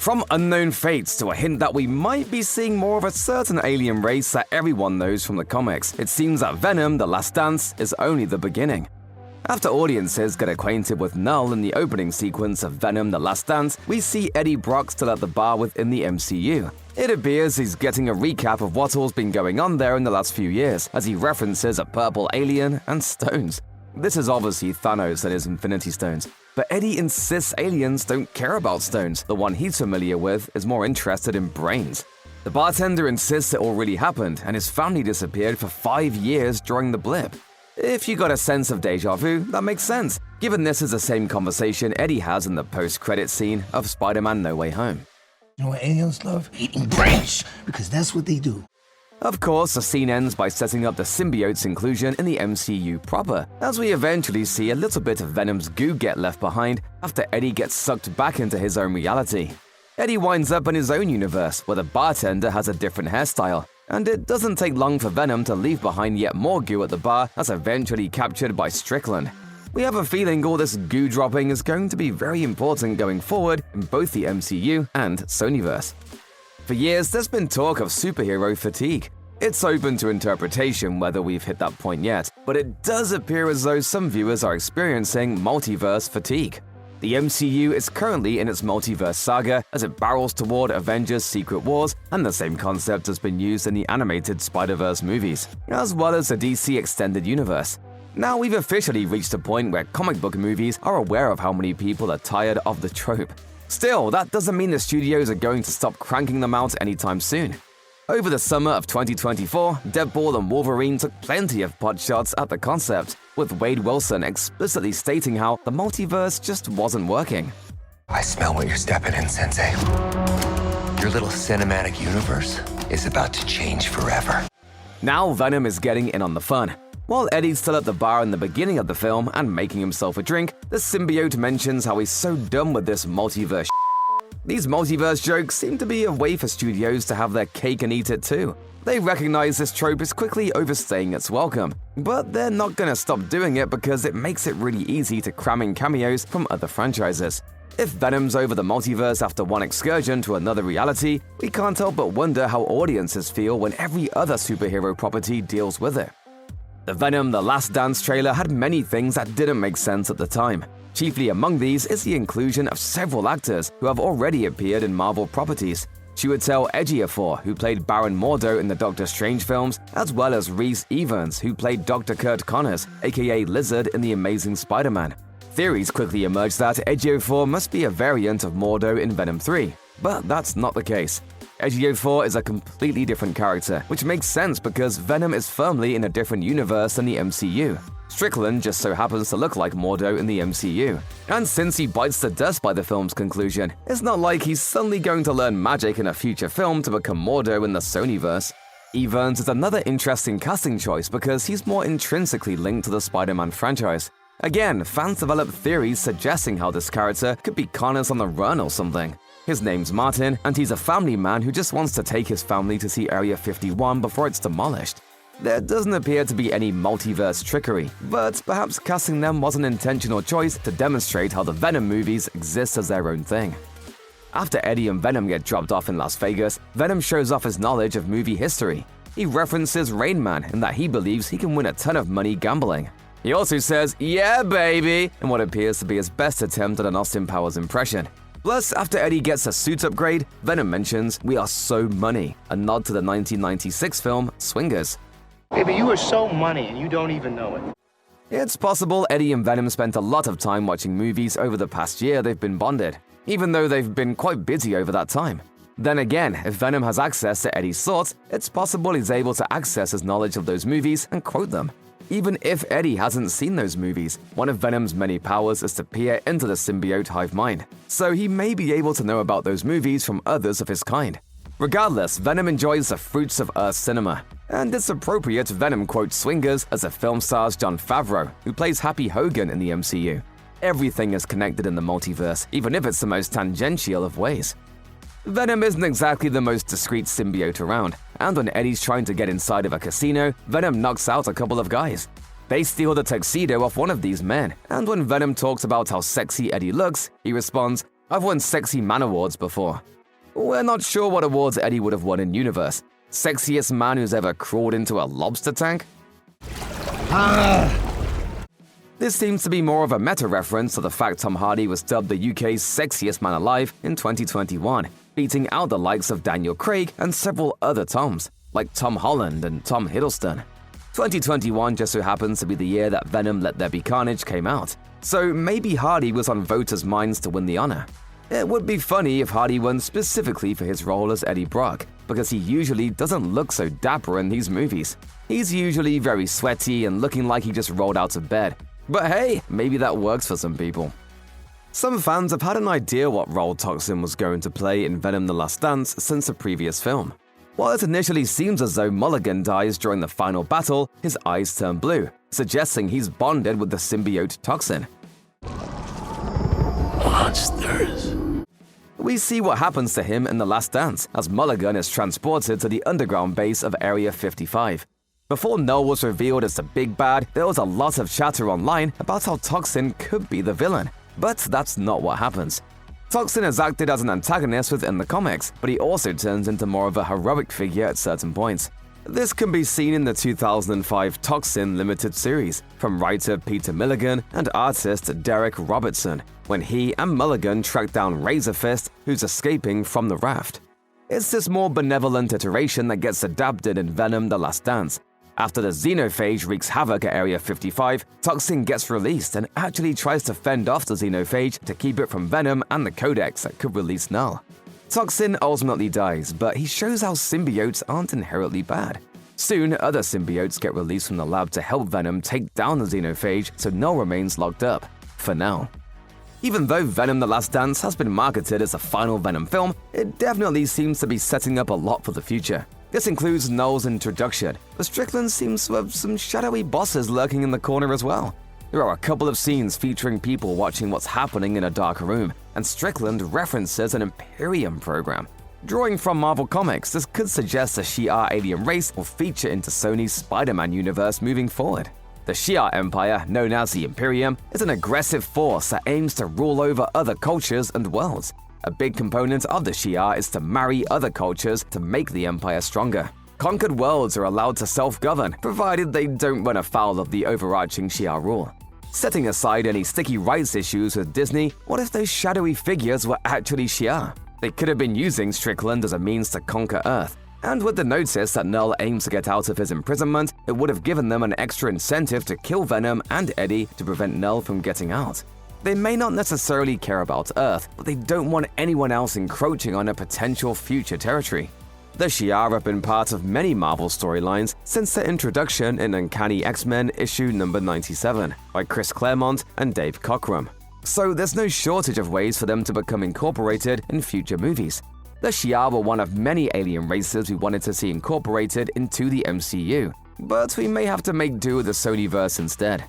From unknown fates to a hint that we might be seeing more of a certain alien race that everyone knows from the comics, it seems that Venom: The Last Dance is only the beginning. After audiences get acquainted with Null in the opening sequence of Venom: The Last Dance, we see Eddie Brock still at the bar within the MCU. It appears he's getting a recap of what all's been going on there in the last few years, as he references a purple alien and stones. This is obviously Thanos and his Infinity Stones. But Eddie insists aliens don't care about stones. The one he's familiar with is more interested in brains. The bartender insists it all really happened, and his family disappeared for 5 years during the blip. If you got a sense of deja vu, that makes sense, given this is the same conversation Eddie has in the post-credit scene of Spider-Man: No Way Home. You know what aliens love? Eating brains, because that's what they do. Of course, the scene ends by setting up the symbiote's inclusion in the MCU proper, as we eventually see a little bit of Venom's goo get left behind after Eddie gets sucked back into his own reality. Eddie winds up in his own universe, where the bartender has a different hairstyle, and it doesn't take long for Venom to leave behind yet more goo at the bar that's eventually captured by Strickland. We have a feeling all this goo dropping is going to be very important going forward in both the MCU and Sonyverse. For years, there's been talk of superhero fatigue. It's open to interpretation whether we've hit that point yet, but it does appear as though some viewers are experiencing multiverse fatigue. The MCU is currently in its multiverse saga as it barrels toward Avengers: Secret Wars, and the same concept has been used in the animated Spider-Verse movies, as well as the DC Extended Universe. Now we've officially reached a point where comic book movies are aware of how many people are tired of the trope. Still, that doesn't mean the studios are going to stop cranking them out anytime soon. Over the summer of 2024, Deadpool and Wolverine took plenty of potshots at the concept, with Wade Wilson explicitly stating how the multiverse just wasn't working. I smell what you're stepping in, Sensei. Your little cinematic universe is about to change forever. Now Venom is getting in on the fun. While Eddie's still at the bar in the beginning of the film and making himself a drink, the symbiote mentions how he's so done with this multiverse. These multiverse jokes seem to be a way for studios to have their cake and eat it too. They recognize this trope is quickly overstaying its welcome, but they're not gonna stop doing it because it makes it really easy to cram in cameos from other franchises. If Venom's over the multiverse after one excursion to another reality, we can't help but wonder how audiences feel when every other superhero property deals with it. The Venom: The Last Dance trailer had many things that didn't make sense at the time. Chiefly among these is the inclusion of several actors who have already appeared in Marvel properties. Chiwetel Ejiofor, who played Baron Mordo in the Doctor Strange films, as well as Rhys Evans, who played Dr. Kurt Connors, aka Lizard in The Amazing Spider-Man. Theories quickly emerged that Ejiofor must be a variant of Mordo in Venom 3, but that's not the case. Ejiofor is a completely different character, which makes sense because Venom is firmly in a different universe than the MCU. Strickland just so happens to look like Mordo in the MCU. And since he bites the dust by the film's conclusion, it's not like he's suddenly going to learn magic in a future film to become Mordo in the Sonyverse. Evans is another interesting casting choice because he's more intrinsically linked to the Spider-Man franchise. Again, fans developed theories suggesting how this character could be Connors on the run or something. His name's Martin, and he's a family man who just wants to take his family to see Area 51 before it's demolished. There doesn't appear to be any multiverse trickery, but perhaps casting them was an intentional choice to demonstrate how the Venom movies exist as their own thing. After Eddie and Venom get dropped off in Las Vegas, Venom shows off his knowledge of movie history. He references Rain Man in that he believes he can win a ton of money gambling. He also says, "Yeah, baby," in what appears to be his best attempt at an Austin Powers impression. Plus, after Eddie gets a suit upgrade, Venom mentions, "We are so money," a nod to the 1996 film Swingers. Baby, you are so money and you don't even know it. It's possible Eddie and Venom spent a lot of time watching movies over the past year they've been bonded, even though they've been quite busy over that time. Then again, if Venom has access to Eddie's thoughts, it's possible he's able to access his knowledge of those movies and quote them. Even if Eddie hasn't seen those movies, one of Venom's many powers is to peer into the symbiote hive mind, so he may be able to know about those movies from others of his kind. Regardless, Venom enjoys the fruits of Earth cinema, and it's appropriate Venom quotes Swingers as the film stars Jon Favreau, who plays Happy Hogan in the MCU. Everything is connected in the multiverse, even if it's the most tangential of ways. Venom isn't exactly the most discreet symbiote around, and when Eddie's trying to get inside of a casino, Venom knocks out a couple of guys. They steal the tuxedo off one of these men, and when Venom talks about how sexy Eddie looks, he responds, I've won Sexy Man awards before. We're not sure what awards Eddie would have won in universe. Sexiest man who's ever crawled into a lobster tank? This seems to be more of a meta-reference to the fact Tom Hardy was dubbed the UK's sexiest man alive in 2021, beating out the likes of Daniel Craig and several other Toms, like Tom Holland and Tom Hiddleston. 2021 just so happens to be the year that Venom Let There Be Carnage came out, so maybe Hardy was on voters' minds to win the honor. It would be funny if Hardy won specifically for his role as Eddie Brock, because he usually doesn't look so dapper in these movies. He's usually very sweaty and looking like he just rolled out of bed. But hey, maybe that works for some people. Some fans have had an idea what role Toxin was going to play in Venom: The Last Dance since the previous film. While it initially seems as though Mulligan dies during the final battle, his eyes turn blue, suggesting he's bonded with the symbiote Toxin. Monsters. We see what happens to him in The Last Dance, as Mulligan is transported to the underground base of Area 55. Before Null was revealed as the big bad, there was a lot of chatter online about how Toxin could be the villain, but that's not what happens. Toxin has acted as an antagonist within the comics, but he also turns into more of a heroic figure at certain points. This can be seen in the 2005 Toxin limited series, from writer Peter Milligan and artist Derek Robertson, when he and Mulligan track down Razorfist, who's escaping from the raft. It's this more benevolent iteration that gets adapted in Venom: The Last Dance. After the xenophage wreaks havoc at Area 55, Toxin gets released and actually tries to fend off the xenophage to keep it from Venom and the Codex that could release Null. Toxin ultimately dies, but he shows how symbiotes aren't inherently bad. Soon, other symbiotes get released from the lab to help Venom take down the xenophage, so Null remains locked up, for now. Even though Venom: The Last Dance has been marketed as a final Venom film, it definitely seems to be setting up a lot for the future. This includes Null's introduction, but Strickland seems to have some shadowy bosses lurking in the corner as well. There are a couple of scenes featuring people watching what's happening in a dark room, and Strickland references an Imperium program. Drawing from Marvel Comics, this could suggest the Shi'ar alien race will feature into Sony's Spider-Man universe moving forward. The Shi'ar Empire, known as the Imperium, is an aggressive force that aims to rule over other cultures and worlds. A big component of the Shi'ar is to marry other cultures to make the Empire stronger. Conquered worlds are allowed to self-govern, provided they don't run afoul of the overarching Shi'ar rule. Setting aside any sticky rights issues with Disney, what if those shadowy figures were actually Shi'ar? They could have been using Strickland as a means to conquer Earth. And with the notice that Null aims to get out of his imprisonment, it would have given them an extra incentive to kill Venom and Eddie to prevent Null from getting out. They may not necessarily care about Earth, but they don't want anyone else encroaching on a potential future territory. The Shi'ar have been part of many Marvel storylines since their introduction in Uncanny X-Men issue number 97 by Chris Claremont and Dave Cockrum. So there's no shortage of ways for them to become incorporated in future movies. The Shi'ar were one of many alien races we wanted to see incorporated into the MCU, but we may have to make do with the Sonyverse instead.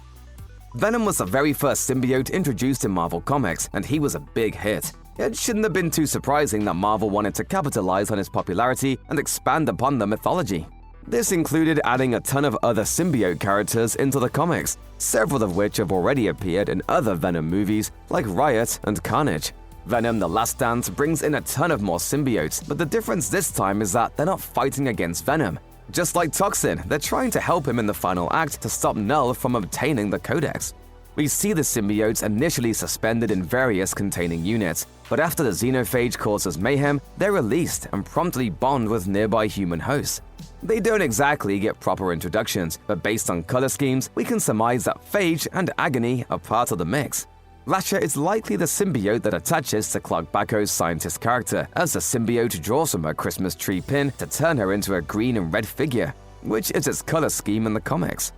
Venom was the very first symbiote introduced in Marvel Comics, and he was a big hit. It shouldn't have been too surprising that Marvel wanted to capitalize on his popularity and expand upon the mythology. This included adding a ton of other symbiote characters into the comics, several of which have already appeared in other Venom movies like Riot and Carnage. Venom: The Last Dance brings in a ton of more symbiotes, but the difference this time is that they're not fighting against Venom. Just like Toxin, they're trying to help him in the final act to stop Null from obtaining the Codex. We see the symbiotes initially suspended in various containing units, but after the xenophage causes mayhem, they're released and promptly bond with nearby human hosts. They don't exactly get proper introductions, but based on color schemes, we can surmise that Phage and Agony are part of the mix. Lasher is likely the symbiote that attaches to Clark Baco's scientist character, as the symbiote draws from her Christmas tree pin to turn her into a green and red figure, which is its color scheme in the comics.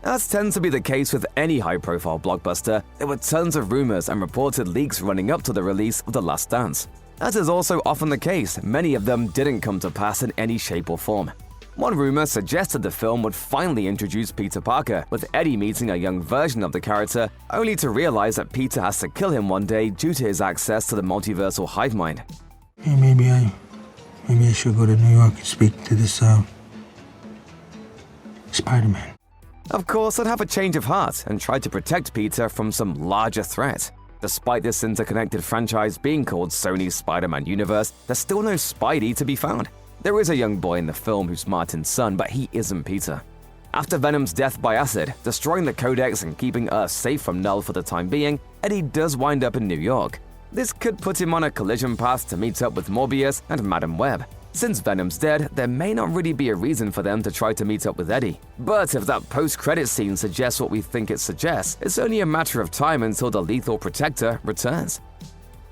As tends to be the case with any high-profile blockbuster, there were tons of rumors and reported leaks running up to the release of The Last Dance. As is also often the case, many of them didn't come to pass in any shape or form. One rumor suggested the film would finally introduce Peter Parker, with Eddie meeting a young version of the character, only to realize that Peter has to kill him one day due to his access to the multiversal hive mind. Hey, maybe I should go to New York and speak to this, Spider-Man. Of course, I'd have a change of heart and try to protect Peter from some larger threat. Despite this interconnected franchise being called Sony's Spider-Man universe, there's still no Spidey to be found. There is a young boy in the film who's Martin's son, but he isn't Peter. After Venom's death by acid, destroying the Codex and keeping Earth safe from Null for the time being, Eddie does wind up in New York. This could put him on a collision path to meet up with Morbius and Madam Web. Since Venom's dead, there may not really be a reason for them to try to meet up with Eddie. But if that post-credit scene suggests what we think it suggests, it's only a matter of time until the Lethal Protector returns.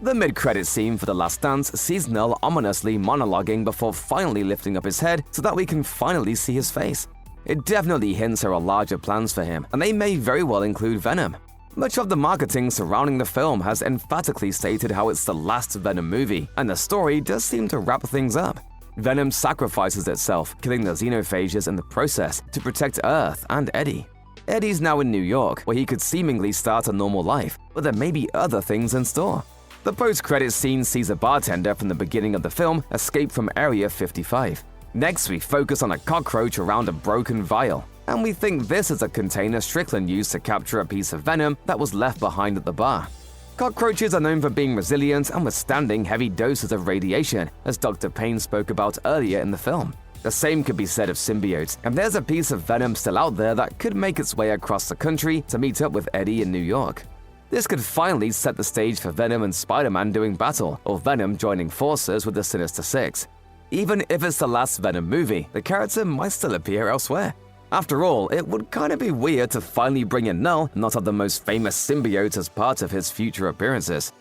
The mid-credit scene for The Last Dance sees Null ominously monologuing before finally lifting up his head so that we can finally see his face. It definitely hints there are larger plans for him, and they may very well include Venom. Much of the marketing surrounding the film has emphatically stated how it's the last Venom movie, and the story does seem to wrap things up. Venom sacrifices itself, killing the xenophages in the process to protect Earth and Eddie. Eddie's now in New York, where he could seemingly start a normal life, but there may be other things in store. The post-credit scene sees a bartender from the beginning of the film escape from Area 55. Next, we focus on a cockroach around a broken vial, and we think this is a container Strickland used to capture a piece of Venom that was left behind at the bar. Cockroaches are known for being resilient and withstanding heavy doses of radiation, as Dr. Payne spoke about earlier in the film. The same could be said of symbiotes, and there's a piece of Venom still out there that could make its way across the country to meet up with Eddie in New York. This could finally set the stage for Venom and Spider-Man doing battle, or Venom joining forces with the Sinister Six. Even if it's the last Venom movie, the character might still appear elsewhere. After all, it would kinda be weird to finally bring in Null, not have the most famous symbiote as part of his future appearances.